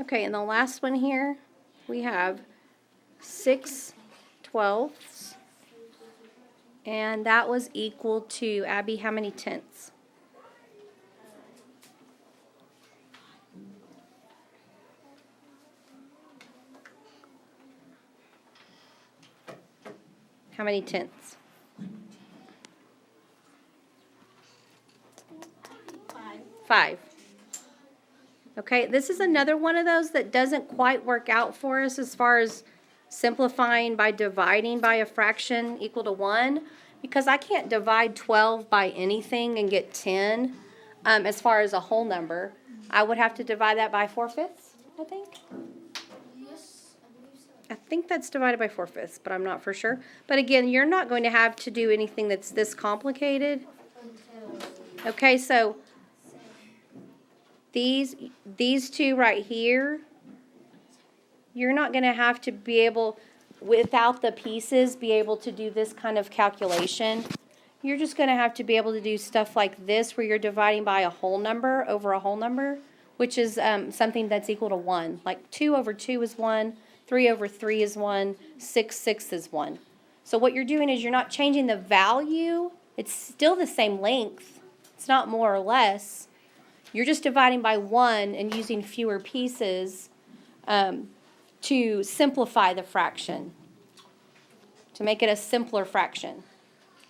Okay, and the last one here, we have 6/12, and that was equal to, Abby, how many tenths? How many tenths? 5. Okay, this is another one of those that doesn't quite work out for us as far as simplifying by dividing by a fraction equal to 1, because I can't divide 12 by anything and get 10 as far as a whole number. I would have to divide that by 4/5, I think. I think that's divided by 4/5, but I'm not for sure. But again, you're not going to have to do anything that's this complicated. Okay, so these two right here, you're not going to have to be able, without the pieces, be able to do this kind of calculation. You're just going to have to be able to do stuff like this where you're dividing by a whole number over a whole number, which is something that's equal to 1. Like 2/2 is 1, 3/3 is 1, 6/6 is 1. So what you're doing is you're not changing the value. It's still the same length. It's not more or less. You're just dividing by 1 and using fewer pieces to simplify the fraction, to make it a simpler fraction.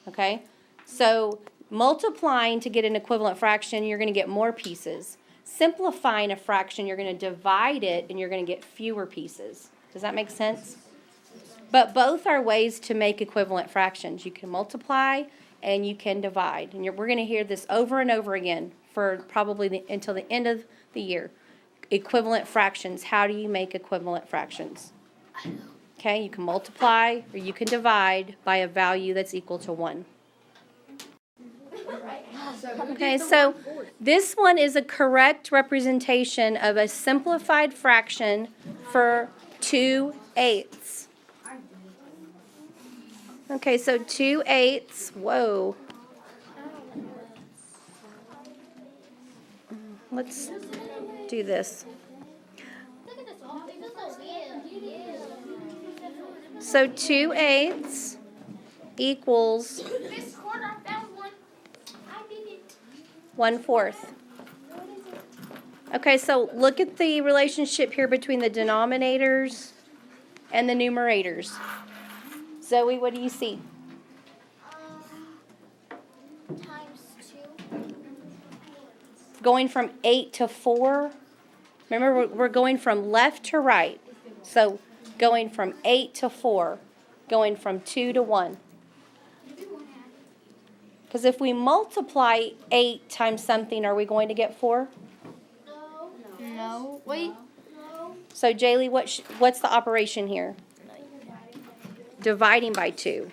Okay? So multiplying to get an equivalent fraction, you're going to get more pieces. Simplifying a fraction, you're going to divide it and you're going to get fewer pieces. Does that make sense? But both are ways to make equivalent fractions. You can multiply and you can divide. And we're going to hear this over and over again for probably until the end of the year. Equivalent fractions. How do you make equivalent fractions? Okay, you can multiply or you can divide by a value that's equal to 1. Okay, so this one is a correct representation of a simplified fraction for 2/8. Okay, so 2/8, whoa. Let's do this. So 2/8 equals 1/4. Okay, so look at the relationship here between the denominators and the numerators. Zoe, what do you see? Times 2. Going from 8 to 4. Remember, we're going from left to right. So going from 8 to 4. Going from 2 to 1. Because if we multiply 8 times something, are we going to get 4? No. Wait. So, Jaylee, what's the operation here? Dividing by 2.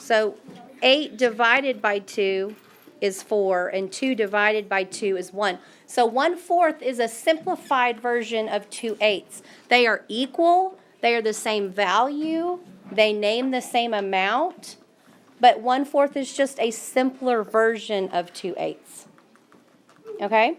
So 8 divided by 2 is 4, and 2 divided by 2 is 1. So 1/4 is a simplified version of 2/8. They are equal, they are the same value, they name the same amount, but 1/4 is just a simpler version of 2/8. Okay?